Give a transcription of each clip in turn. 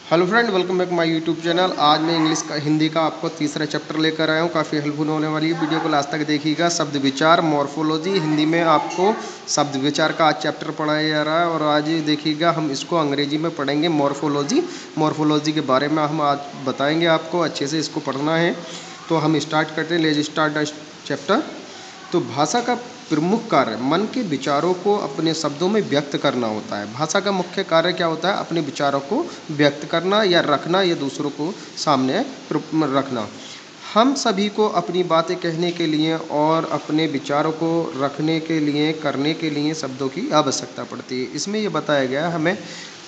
Hello friend, welcome back my YouTube channel. आज मैं English का हिंदी का आपको तीसरा चैप्टर लेकर आया हूँ। काफ़ी हेल्पफुल होने वाली है। वीडियो को लास्ट तक देखिएगा। शब्द विचार मॉर्फोलॉजी, हिंदी में आपको शब्द विचार का आज चैप्टर पढ़ाया जा रहा है और आज देखिएगा हम इसको अंग्रेजी में पढ़ेंगे मॉर्फोलॉजी। मॉर्फोलॉजी के बारे में हम आज बताएंगे आपको, अच्छे से इसको पढ़ना है। तो हम स्टार्ट करते हैं। Let's start the chapter. तो भाषा का प्रमुख कार्य मन के विचारों को अपने शब्दों में व्यक्त करना होता है। भाषा का मुख्य कार्य क्या होता है? अपने विचारों को व्यक्त करना या रखना या दूसरों को सामने रखना। हम सभी को अपनी बातें कहने के लिए और अपने विचारों को रखने के लिए करने के लिए शब्दों की आवश्यकता पड़ती है। इसमें यह बताया गया है हमें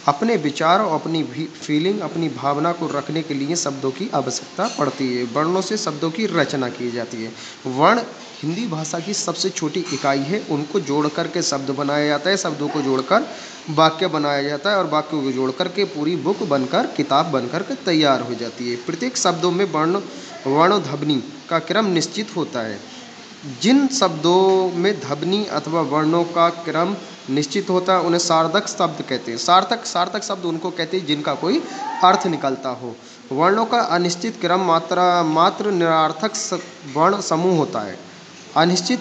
अपने विचार और अपनी फीलिंग, अपनी भावना को रखने के लिए शब्दों की आवश्यकता पड़ती है। वर्णों से शब्दों की रचना की जाती है। वर्ण हिंदी भाषा की सबसे छोटी इकाई है। उनको जोड़ कर के शब्द बनाया जाता है, शब्दों को जोड़कर वाक्य बनाया जाता है और वाक्यों को जोड़ करके पूरी बुक बनकर, किताब बनकर के तैयार हो जाती है। प्रत्येक शब्दों में वर्ण ध्वनि का क्रम निश्चित होता है। जिन शब्दों में ध्वनि अथवा वर्णों का क्रम निश्चित होता है उन्हें सार्थक शब्द कहते हैं। सार्थक शब्द उनको कहते हैं जिनका कोई अर्थ निकलता हो। वर्णों का अनिश्चित क्रम मात्र निरर्थक वर्ण समूह होता है। अनिश्चित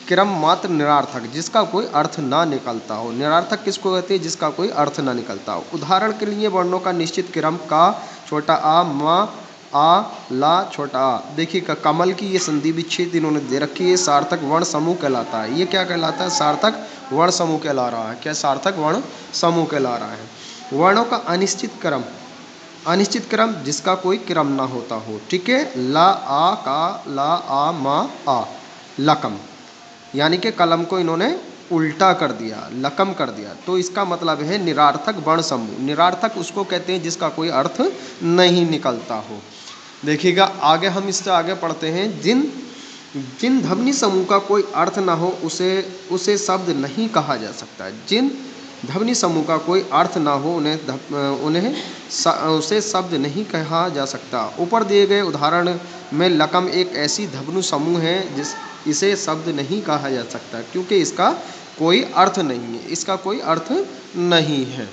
क्रम मात्र निरर्थक, जिसका कोई अर्थ ना निकलता हो। निरर्थक किसको कहते हैं? जिसका कोई अर्थ ना निकलता हो। उदाहरण के लिए वर्णों का निश्चित क्रम का, छोटा आ, मा, आ, ला, छोटा आ। देखिए कमल की ये संधि विच्छेद इन्होंने दे रखी है। सार्थक वर्ण समूह कहलाता है। ये क्या कहलाता है? सार्थक वर्ण समूह कहला रहा है। क्या? सार्थक वर्ण समूह कहला रहा है। वर्णों का अनिश्चित क्रम जिसका कोई क्रम ना होता हो। ठीक है। ला, आ, का, ला, आ, मा, आ। लकम, यानी कि कलम को इन्होंने उल्टा कर दिया, लकम कर दिया। तो इसका मतलब है निरार्थक वर्ण समूह। निरार्थक उसको कहते हैं जिसका कोई अर्थ नहीं निकलता हो। देखिएगा आगे, हम इससे आगे पढ़ते हैं। जिन जिन ध्वनि समूह का कोई अर्थ ना हो उसे शब्द नहीं कहा जा सकता। जिन ध्वनि समूह का कोई अर्थ ना हो उसे शब्द नहीं कहा जा सकता। ऊपर दिए गए उदाहरण में लकम एक ऐसी ध्वनि समूह है इसे शब्द नहीं कहा जा सकता क्योंकि इसका कोई अर्थ नहीं है। इसका कोई अर्थ नहीं है।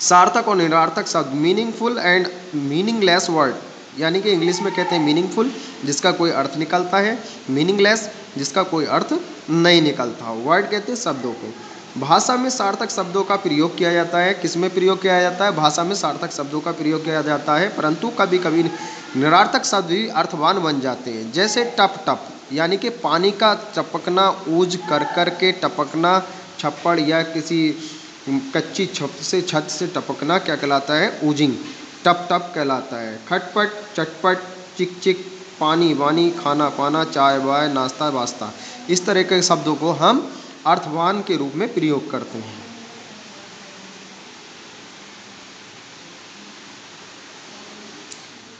सार्थक और निरार्थक शब्द, मीनिंगफुल एंड मीनिंगलेस वर्ड, यानी कि इंग्लिश में कहते हैं मीनिंगफुल जिसका कोई अर्थ निकलता है, मीनिंगलेस जिसका कोई अर्थ नहीं निकलता। वर्ड कहते हैं शब्दों को। भाषा में सार्थक शब्दों का प्रयोग किया जाता है। किसमें प्रयोग किया जाता है? भाषा में सार्थक शब्दों का प्रयोग किया जाता है, परंतु कभी कभी निरार्थक शब्द भी अर्थवान बन जाते हैं। जैसे टप टप, यानी कि पानी का टपकना, ऊज कर कर के टपकना, छप्पड़ या किसी कच्ची छत से टपकना क्या कहलाता है? ऊजिंग, टप टप कहलाता है। खटपट, चटपट, चिक चिक, पानी वानी, खाना पाना, चाय वाय, नाश्ता वास्ता, इस तरह के शब्दों को हम अर्थवान के रूप में प्रयोग करते हैं।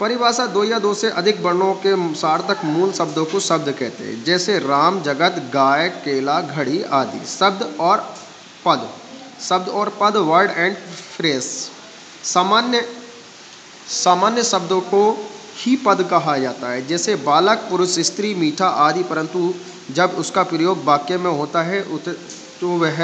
परिभाषा, दो या दो से अधिक वर्णों के सार्थक मूल शब्दों को शब्द कहते हैं। जैसे राम, जगत, गाय, केला, घड़ी आदि। शब्द और पद, वर्ड एंड फ्रेज। सामान्य शब्दों को ही पद कहा जाता है, जैसे बालक, पुरुष, स्त्री, मीठा आदि। परंतु जब उसका प्रयोग वाक्य में होता है तो वह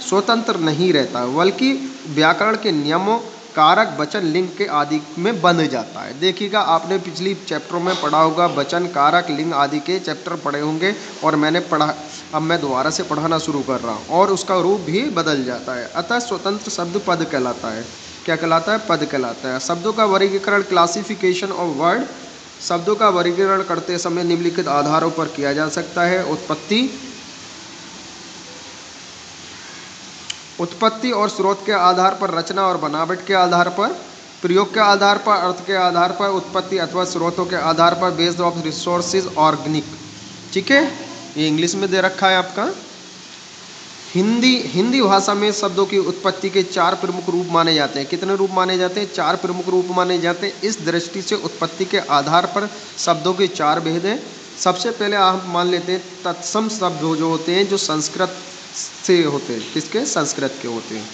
स्वतंत्र नहीं रहता, बल्कि व्याकरण के नियमों, कारक, वचन, लिंग के आदि में बंध जाता है। देखिएगा आपने पिछली चैप्टरों में पढ़ा होगा, वचन, कारक, लिंग आदि के चैप्टर पढ़े होंगे और मैंने पढ़ा, अब मैं दोबारा से पढ़ाना शुरू कर रहा हूँ और उसका रूप भी बदल जाता है। अतः स्वतंत्र शब्द पद कहलाता है। क्या कहलाता है? पद कहलाता है। शब्दों का वर्गीकरण, क्लासिफिकेशन ऑफ वर्ड। शब्दों का वर्गीकरण करते समय निम्नलिखित आधारों पर किया जा सकता है। उत्पत्ति और स्रोत के आधार पर, रचना और बनावट के आधार पर, प्रयोग के आधार पर, अर्थ के आधार पर, उत्पत्ति अथवा स्रोतों के आधार पर, बेस्ड ऑफ रिसोर्सेज, ऑर्गेनिक। ठीक है, ये इंग्लिश में दे रखा है आपका। हिंदी भाषा में शब्दों की उत्पत्ति के 4 प्रमुख रूप माने जाते हैं। कितने रूप माने जाते हैं? 4 प्रमुख रूप माने जाते हैं। इस दृष्टि से उत्पत्ति के आधार पर शब्दों के 4 भेद हैं। सबसे पहले आप मान लेते हैं तत्सम शब्द जो होते हैं, जो संस्कृत से होते हैं। किसके? संस्कृत के होते हैं।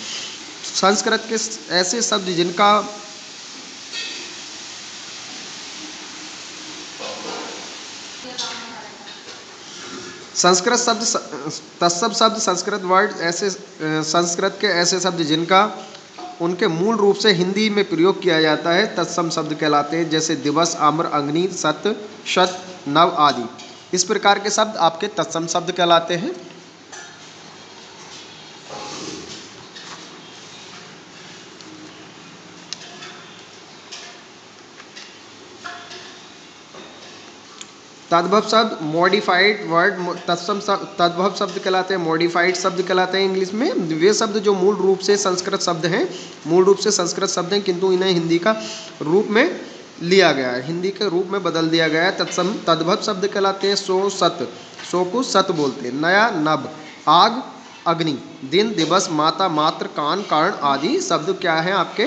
संस्कृत के ऐसे शब्द जिनका संस्कृत शब्द, तत्सम शब्द, संस्कृत वर्ड, ऐसे संस्कृत के ऐसे शब्द जिनका उनके मूल रूप से हिंदी में प्रयोग किया जाता है तत्सम शब्द कहलाते हैं, जैसे दिवस, आम्र, अग्नि, सत, शत, नव आदि। इस प्रकार के शब्द आपके तत्सम शब्द कहलाते हैं। तद्भव शब्द मॉडिफाइड वर्ड, तत्सम तद्भव शब्द कहलाते हैं, मॉडिफाइड शब्द कहलाते हैं इंग्लिश में। वे शब्द जो मूल रूप से संस्कृत शब्द हैं, मूल रूप से संस्कृत शब्द हैं, किंतु इन्हें हिंदी का रूप में लिया गया है, हिंदी के रूप में बदल दिया गया है। तत्सम तद्भव शब्द कहलाते हैं सो, सत, सो को सत बोलते हैं। नया, नभ, आग, अग्नि, दिन, दिवस, माता, मात्र, कान, कारण आदि शब्द क्या है आपके,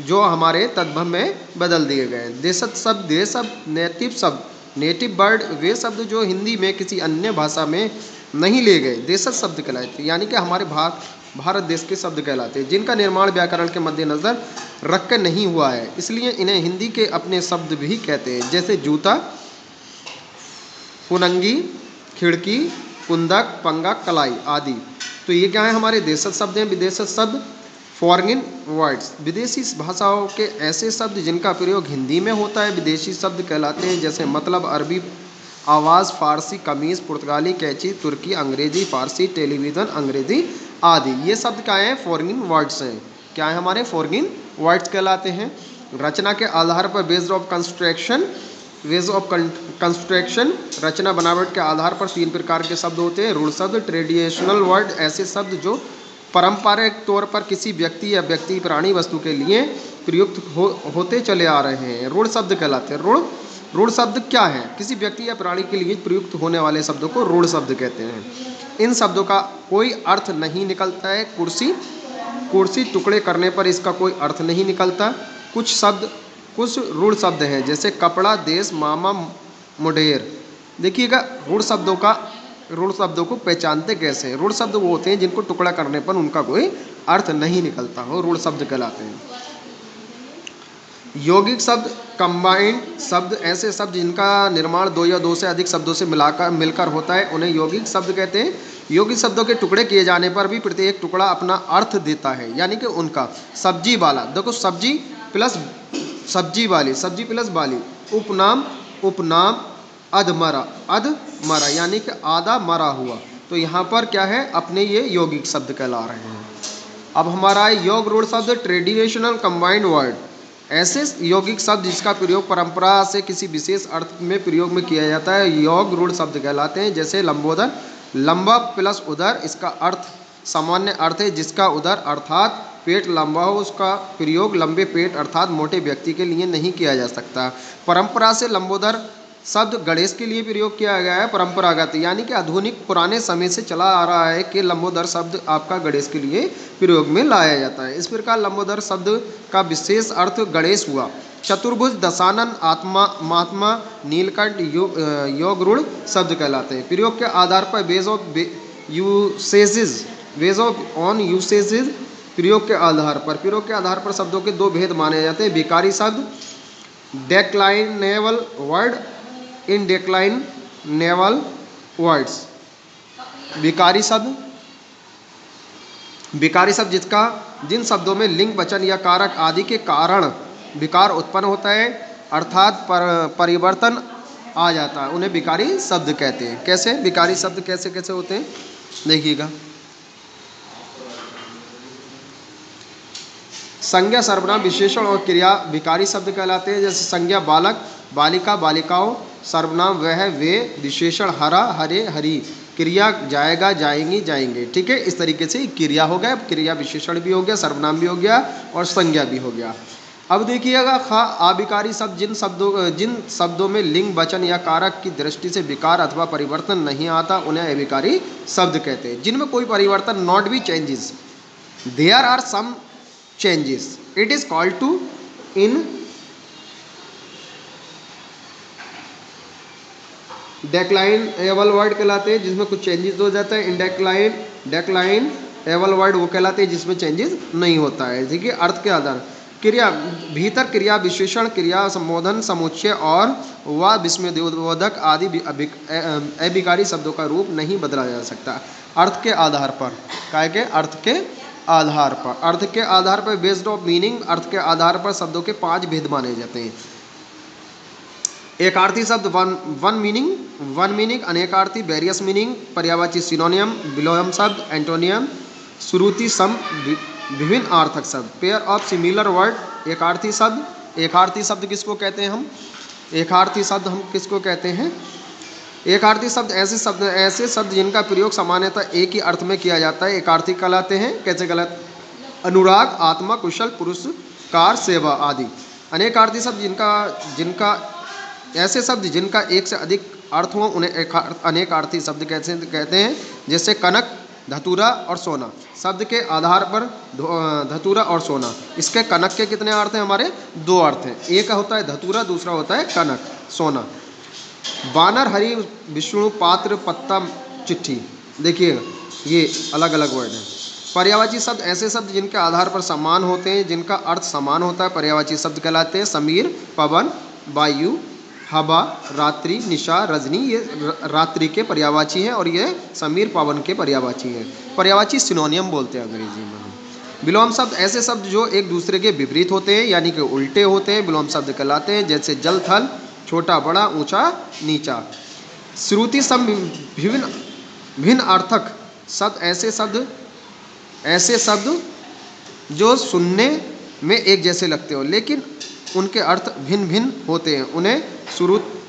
जो हमारे तद्भव में बदल दिए गए हैं। देशज शब्द, देश शब्द, नेटिव शब्द, नेटिव वर्ड, वे शब्द जो हिंदी में किसी अन्य भाषा में नहीं लिए गए देशज शब्द कहलाते हैं, यानी कि हमारे भारत देश के शब्द कहलाते हैं, जिनका निर्माण व्याकरण के मद्देनजर रख कर नहीं हुआ है, इसलिए इन्हें हिंदी के अपने शब्द भी कहते हैं, जैसे जूता, फुनंगी, खिड़की, कुंदक, पंगा, कलाई आदि। तो ये क्या है, हमारे देशज शब्द हैं। विदेशज शब्द फॉरेन वर्ड्स, विदेशी भाषाओं के ऐसे शब्द जिनका प्रयोग हिंदी में होता है विदेशी शब्द कहलाते हैं, जैसे मतलब, अरबी, आवाज़, फारसी, कमीज़, पुर्तगाली, कैंची, तुर्की, अंग्रेजी, फारसी, टेलीविज़न, अंग्रेजी आदि। ये शब्द क्या हैं, फॉरेन वर्ड्स हैं। क्या है, हमारे फॉरेन वर्ड्स कहलाते हैं। रचना के आधार पर based of construction, ways of construction, रचना बनावट के आधार पर 3 प्रकार के शब्द होते हैं। रूढ़ शब्द, ट्रेडिशनल वर्ड, ऐसे शब्द जो पारंपरिक तौर पर किसी व्यक्ति या व्यक्ति, प्राणी, वस्तु के लिए प्रयुक्त होते चले आ रहे हैं, रूढ़ शब्द कहलाते हैं। रूढ़ शब्द क्या है, किसी व्यक्ति या प्राणी के लिए प्रयुक्त होने वाले शब्दों को रूढ़ शब्द कहते हैं। इन शब्दों का कोई अर्थ नहीं निकलता है। कुर्सी टुकड़े करने पर इसका कोई अर्थ नहीं निकलता। कुछ रूढ़ शब्द हैं, जैसे कपड़ा, देश, मामा, मुडेर। देखिएगा, रूढ़ शब्दों को पहचानते कैसे हैं। रूढ़ शब्द वो होते हैं जिनको टुकड़ा करने पर उनका कोई अर्थ नहीं निकलता हो, रूढ़ शब्द कहलाते हैं। यौगिक शब्द, कंबाइंड शब्द, ऐसे शब्द जिनका निर्माण 2 या 2 से अधिक शब्दों से मिलकर होता है, उन्हें यौगिक शब्द कहते हैं। यौगिक शब्दों के टुकड़े किए जाने पर भी प्रत्येक टुकड़ा अपना अर्थ देता है, यानी कि उनका सब्जी वाला, देखो सब्जी प्लस सब्जी वाली, सब्जी प्लस वाली, उपनाम, अधमरा, यानी कि आधा मरा हुआ। तो यहाँ पर क्या है, अपने ये यौगिक शब्द कहला रहे हैं। अब हमारा योग रूढ़ शब्द, ट्रेडिशनल कंबाइंड वर्ड, ऐसे यौगिक शब्द जिसका प्रयोग परंपरा से किसी विशेष अर्थ में प्रयोग में किया जाता है, योग रूढ़ शब्द कहलाते हैं। जैसे लंबोदर, लंबा प्लस उदर, इसका अर्थ सामान्य अर्थ है जिसका उदर अर्थात पेट लंबा हो, उसका प्रयोग लंबे पेट अर्थात मोटे व्यक्ति के लिए नहीं किया जा सकता। परंपरा से लंबोदर शब्द गणेश के लिए प्रयोग किया गया है, परंपरागत, यानी कि आधुनिक पुराने समय से चला आ रहा है कि लंबोदर शब्द आपका गणेश के लिए प्रयोग में लाया जाता है। इस प्रकार लंबोदर शब्द का विशेष अर्थ गणेश हुआ। चतुर्भुज, दशानन, आत्मा, महात्मा, नीलकंठ, योग रूढ़ शब्द कहलाते हैं। प्रयोग के आधार पर बेज ऑफ यूसेजेज, प्रयोग के आधार पर शब्दों के 2 भेद माने जाते हैं। विकारी शब्द, डेक्लाइनेबल वर्ड, इनडेक्लाइनेबल वर्ड्स। विकारी शब्द जिन शब्दों में लिंग, वचन या कारक आदि के कारण विकार उत्पन्न होता है, अर्थात परिवर्तन आ जाता है, उन्हें विकारी शब्द कहते हैं। कैसे विकारी शब्द कैसे कैसे होते हैं, देखिएगा। संज्ञा, सर्वनाम, विशेषण और क्रिया विकारी शब्द कहलाते हैं। जैसे संज्ञा बालक, बालिका, बालिकाओं, सर्वनाम वह, वे, विशेषण हरा, हरे, हरी, क्रिया जाएगा, जाएंगी, जाएंगे। ठीक है, इस तरीके से क्रिया हो गया, क्रिया विशेषण भी हो गया, सर्वनाम भी हो गया और संज्ञा भी हो गया। अब देखिएगा, अविकारी शब्द जिन शब्दों में लिंग, वचन या कारक की दृष्टि से विकार अथवा परिवर्तन नहीं आता, उन्हें अविकारी शब्द कहते हैं। जिनमें कोई परिवर्तन, not be changes, there are some changes, it is called to indeclinable word कहलाते हैं जिसमें कुछ चेंजेस हो जाता है। indeclinable वर्ड वो कहलाते हैं जिसमें चेंजेस नहीं होता है। देखिए, अर्थ के आधार, क्रिया, भीतर क्रिया विशेषण, क्रिया संबोधन, समुच्चय और व विस्मयोद्बोधक आदि अविकारी शब्दों का रूप नहीं बदला जा सकता अर्थ के आधार पर। क्या के अर्थ के आधार पर, अर्थ के आधार पर, बेस्ड ऑफ मीनिंग, अर्थ के आधार पर शब्दों के 5 भेद माने जाते हैं। एकार्थी शब्द वन मीनिंग, अनेकार्थी वेरियस मीनिंग, पर्यायवाची सिनोनियम, विलोम शब्द एंटोनियम, श्रुति सम विभिन्न अर्थक शब्द, पेयर ऑफ सिमिलर वर्ड। एकार्थी शब्द किसको कहते हैं हम? एकार्थी शब्द हम किसको कहते हैं? एकार्थी शब्द ऐसे शब्द जिनका प्रयोग सामान्यतः एक ही अर्थ में किया जाता है, एकार्थी कहलाते हैं। कैसे गलत? अनुराग, आत्मा, कुशल, पुरस्कार, सेवा आदि। अनेकार्थी शब्द ऐसे शब्द जिनका एक से अधिक अर्थ हो उन्हें अनेकार्थी शब्द कहते हैं। जैसे कनक, धतूरा और सोना। शब्द के आधार पर धतूरा और सोना, इसके कनक के कितने अर्थ हैं? हमारे 2 अर्थ हैं। एक होता है धतूरा, दूसरा होता है कनक, सोना। बानर, हरी, विष्णु, पात्र, पत्ता, चिट्ठी। देखिएगा ये अलग अलग वर्ड हैं। पर्यायवाची शब्द ऐसे शब्द जिनके आधार पर समान होते हैं, जिनका अर्थ समान होता है, पर्यायवाची शब्द कहलाते हैं। समीर, पवन, वायु, हवा, रात्रि, निशा, रजनी, ये रात्रि के पर्यायवाची हैं और ये समीर, पवन के पर्यायवाची हैं। पर्यायवाची सिनोनियम बोलते हैं अंग्रेजी में। विलोम शब्द ऐसे शब्द जो एक दूसरे के विपरीत होते हैं, यानी कि उल्टे होते हैं, विलोम शब्द कहलाते हैं। जैसे जल, थल, छोटा, बड़ा, ऊंचा, नीचा। श्रुति सम भिन्न अर्थक शब्द ऐसे शब्द जो सुनने में एक जैसे लगते हो लेकिन उनके अर्थ भिन्न भिन्न होते हैं, उन्हें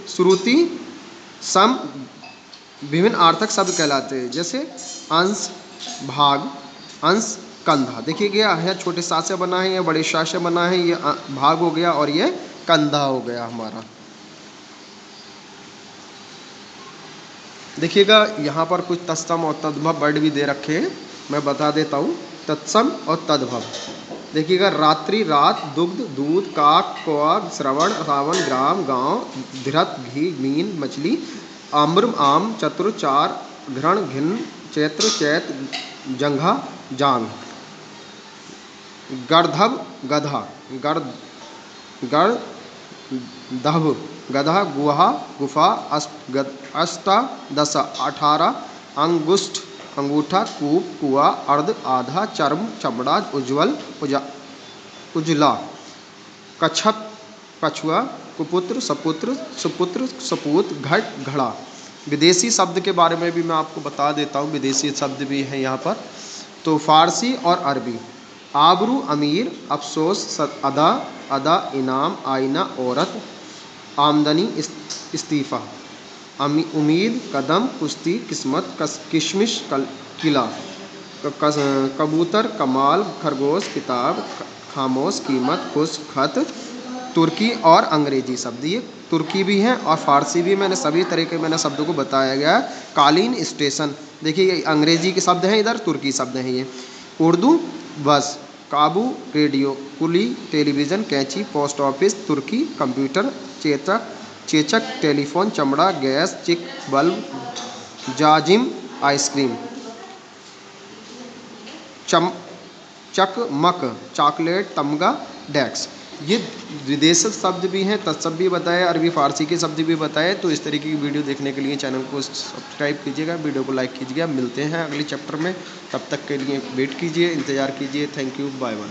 श्रुति सम विभिन्न अर्थक शब्द कहलाते हैं। जैसे अंश, भाग, अंश, कंधा। देखिए गया है, छोटे सा से बना है, ये बड़े सा से बना है, ये भाग हो गया और ये कंधा हो गया हमारा। देखिएगा यहाँ पर कुछ तत्सम और तद्भव वर्ड भी दे रखे हैं, मैं बता देता हूँ। तत्सम और तद्भव देखिएगा, रात्रि, रात, दुग्ध, दूध, काक, कौवा, श्रवण, रावण, ग्राम, गांव, धृत, घी, मीन, मछली, आम्र, आम, चतुर, चार, घृण, घिन, चैत्र, चैत, जंघा, जांग। गर्धव, गधा, गर्धव, गधा, गुहा, गुफा, अष्टादश, 18, अंगुष्ठ, अंगूठा, कूप, कुआ, अर्ध, आधा, चर्म, चमड़ा, उज्ज्वल, उजला, कच्छप, कछुआ, कुपुत्र, सपुत्र, सुपुत्र, सपूत, घट, घड़ा। विदेशी शब्द के बारे में भी मैं आपको बता देता हूँ, विदेशी शब्द भी हैं यहाँ पर। तो फारसी और अरबी। आबरू, अमीर, अफसोस, अदा, इनाम, आईना, औरत, आमदनी, इस्तीफ़ा, उम्मीद, कदम, कुश्ती, किस्मत, किशमिश, किला, कबूतर, कमाल, खरगोश, किताब, खामोश, कीमत, खुश, खत। तुर्की और अंग्रेजी शब्द, ये तुर्की भी हैं और फारसी भी, मैंने सभी तरह के शब्दों को बताया गया है। कालीन, स्टेशन, देखिए अंग्रेजी के शब्द हैं, इधर तुर्की शब्द हैं ये। उर्दू, बस, काबू, रेडियो, कुली, टेलीविज़न, कैंची, पोस्ट ऑफिस, तुर्की, कंप्यूटर, चेचक, टेलीफोन, चमड़ा, गैस, चिक, बल्ब, जाजिम, आइसक्रीम, चकमक, चॉकलेट, तमगा, डेस्क। ये विदेशी शब्द भी हैं, तत्शब्द भी बताए, अरबी फारसी के शब्द भी बताए। तो इस तरीके की वीडियो देखने के लिए चैनल को सब्सक्राइब कीजिएगा, वीडियो को लाइक कीजिएगा। मिलते हैं अगले चैप्टर में, तब तक के लिए वेट कीजिए, इंतज़ार कीजिए। Thank you, bye bye.